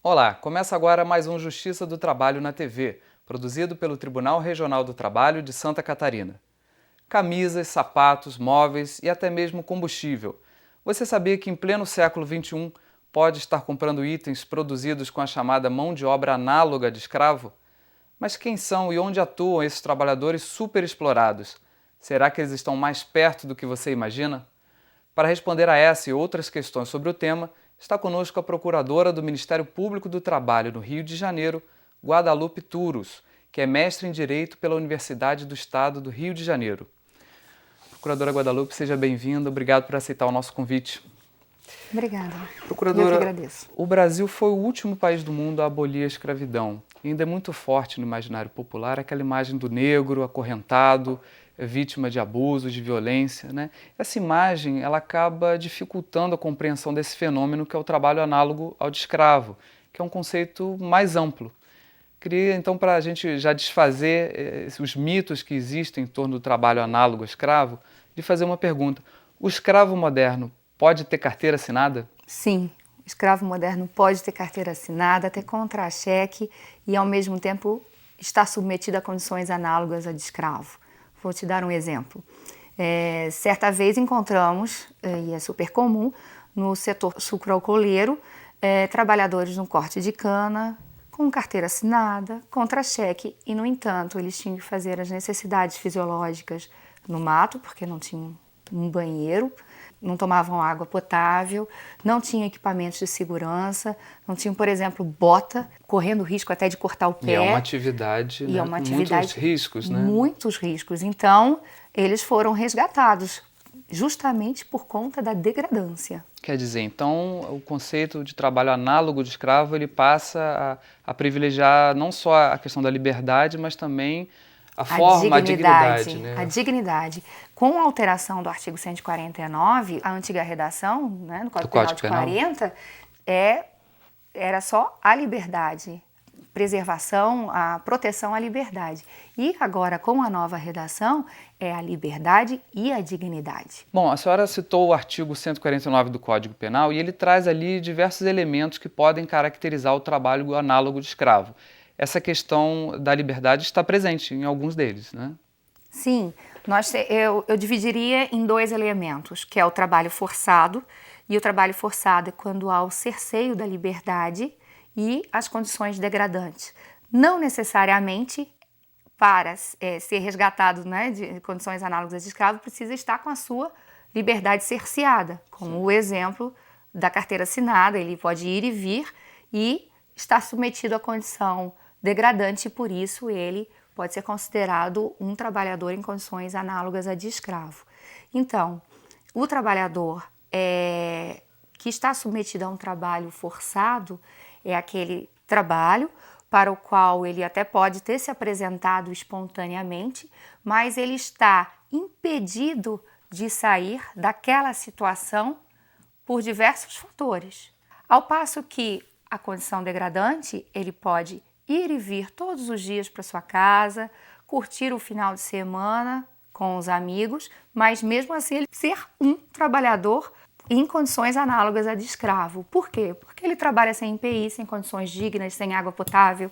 Olá, começa agora mais um Justiça do Trabalho na TV, produzido pelo Tribunal Regional do Trabalho de Santa Catarina. Camisas, sapatos, móveis e até mesmo combustível. Você sabia que em pleno século XXI pode estar comprando itens produzidos com a chamada mão de obra análoga de escravo? Mas quem são e onde atuam esses trabalhadores superexplorados? Será que eles estão mais perto do que você imagina? Para responder a essa e outras questões sobre o tema, está conosco a procuradora do Ministério Público do Trabalho no Rio de Janeiro, Guadalupe Turos, que é mestre em Direito pela Universidade do Estado do Rio de Janeiro. Procuradora Guadalupe, seja bem-vinda. Obrigado por aceitar o nosso convite. Obrigada. Procuradora, Eu que agradeço. O Brasil foi o último país do mundo a abolir a escravidão. E ainda é muito forte no imaginário popular aquela imagem do negro acorrentado, vítima de abusos, de violência, né? Essa imagem ela acaba dificultando a compreensão desse fenômeno que é o trabalho análogo ao de escravo, que é um conceito mais amplo. Queria, então, para a gente já desfazer os mitos que existem em torno do trabalho análogo ao escravo, de fazer uma pergunta. O escravo moderno pode ter carteira assinada? Sim, o escravo moderno pode ter carteira assinada, ter contra-cheque e, ao mesmo tempo, estar submetido a condições análogas a de escravo. Vou te dar um exemplo. Certa vez encontramos, e é super comum, no setor sucroalcooleiro, trabalhadores no corte de cana, com carteira assinada, contra-cheque, e, no entanto, eles tinham que fazer as necessidades fisiológicas no mato, porque não tinham um banheiro, não tomavam água potável, não tinham equipamentos de segurança, não tinham, por exemplo, bota, correndo risco até de cortar o pé. E é uma atividade, né, com muitos riscos, né? Muitos riscos. Então, eles foram resgatados justamente por conta da degradância. Quer dizer, então, o conceito de trabalho análogo de escravo, ele passa a privilegiar não só a questão da liberdade, mas também a dignidade, né? A dignidade. Com a alteração do artigo 149, a antiga redação, né, no Código Penal de 40, era só a liberdade, preservação, a proteção à liberdade. E agora, com a nova redação, é a liberdade e a dignidade. Bom, a senhora citou o artigo 149 do Código Penal e ele traz ali diversos elementos que podem caracterizar o trabalho análogo de escravo. Essa questão da liberdade está presente em alguns deles, né? Sim, eu dividiria em dois elementos, que é o trabalho forçado, e o trabalho forçado é quando há o cerceio da liberdade e as condições degradantes. Não necessariamente para ser resgatado, né, de condições análogas de escravo, precisa estar com a sua liberdade cerceada, como o exemplo da carteira assinada, ele pode ir e vir e estar submetido à condição degradante e por isso ele pode ser considerado um trabalhador em condições análogas a de escravo. Então, o trabalhador que está submetido a um trabalho forçado é aquele trabalho para o qual ele até pode ter se apresentado espontaneamente, mas ele está impedido de sair daquela situação por diversos fatores. Ao passo que a condição degradante, ele pode ir e vir todos os dias para sua casa, curtir o final de semana com os amigos, mas mesmo assim ele ser um trabalhador em condições análogas a de escravo. Por quê? Porque ele trabalha sem IPI, sem condições dignas, sem água potável.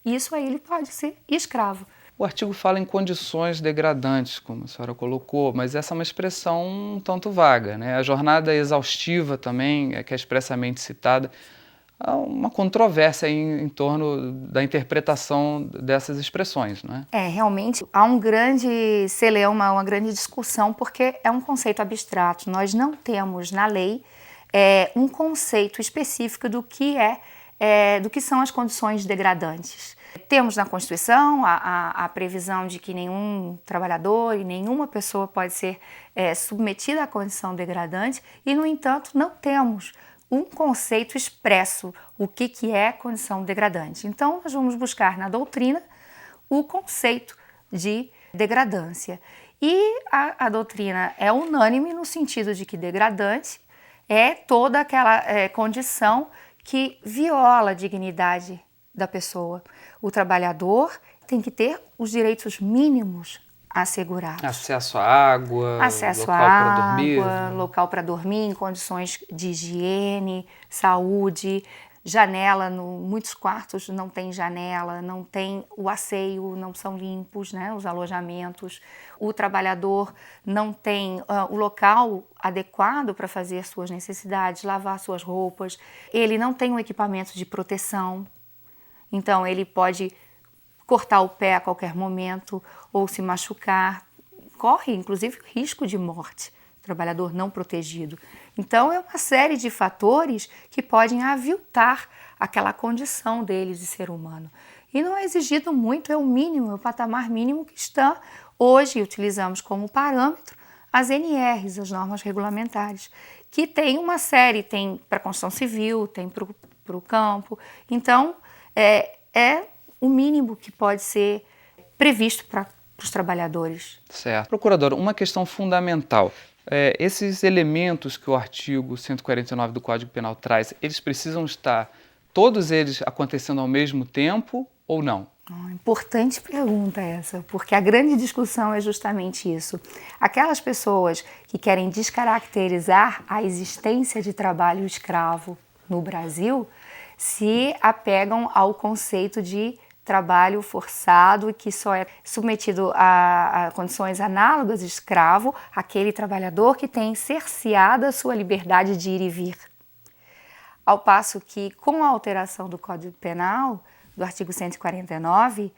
Isso aí ele pode ser escravo. O artigo fala em condições degradantes, como a senhora colocou, mas essa é uma expressão um tanto vaga, né? A jornada exaustiva também, que é expressamente citada, há uma controvérsia em torno da interpretação dessas expressões, não é? Realmente há um grande celeuma, uma grande discussão, porque é um conceito abstrato. Nós não temos na lei um conceito específico do que do que são as condições degradantes. Temos na Constituição a previsão de que nenhum trabalhador e nenhuma pessoa pode ser submetida à condição degradante e, no entanto, não temos um conceito expresso, o que é condição degradante. Então, nós vamos buscar na doutrina o conceito de degradância. E a doutrina é unânime no sentido de que degradante é toda aquela condição que viola a dignidade da pessoa. O trabalhador tem que ter os direitos mínimos assegurados. Acesso à água, Local para dormir, em condições de higiene, saúde. janela, muitos quartos não tem janela, não tem o asseio, não são limpos, né, os alojamentos. O trabalhador não tem o local adequado para fazer suas necessidades, lavar suas roupas. Ele não tem um equipamento de proteção, então ele pode cortar o pé a qualquer momento ou se machucar. Corre, inclusive, risco de morte, trabalhador não protegido. Então, é uma série de fatores que podem aviltar aquela condição dele de ser humano. E não é exigido muito, é o mínimo, é o patamar mínimo que está hoje, utilizamos como parâmetro as NRs, as normas regulamentares, que tem uma série, tem para a construção civil, tem para o campo. Então, é o mínimo que pode ser previsto para os trabalhadores. Certo. Procuradora, uma questão fundamental. Esses elementos que o artigo 149 do Código Penal traz, eles precisam estar, todos eles acontecendo ao mesmo tempo ou não? Importante pergunta essa, porque a grande discussão é justamente isso. Aquelas pessoas que querem descaracterizar a existência de trabalho escravo no Brasil se apegam ao conceito de trabalho forçado e que só é submetido a condições análogas de escravo aquele trabalhador que tem cerceada a sua liberdade de ir e vir. Ao passo que, com a alteração do Código Penal, do artigo 149,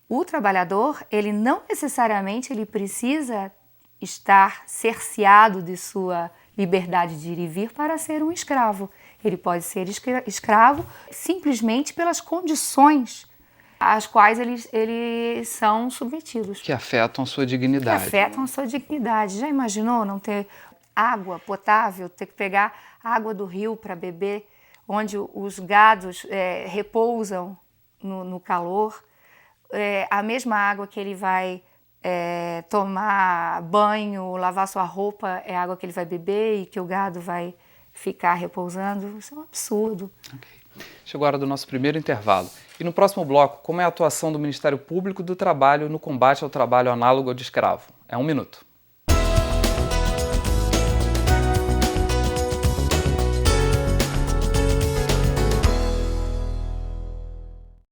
o trabalhador, ele não necessariamente ele precisa estar cerceado de sua liberdade de ir e vir para ser um escravo. Ele pode ser escravo simplesmente pelas condições às quais eles são submetidos. Que afetam a sua dignidade. Que afetam a sua dignidade. Já imaginou não ter água potável, ter que pegar água do rio para beber, onde os gados repousam no calor? A mesma água que ele vai tomar banho, lavar sua roupa, é a água que ele vai beber e que o gado vai ficar repousando. Isso é um absurdo. Okay. Chegou a hora do nosso primeiro intervalo. E no próximo bloco, como é a atuação do Ministério Público do Trabalho no combate ao trabalho análogo ao de escravo? É 1 minuto.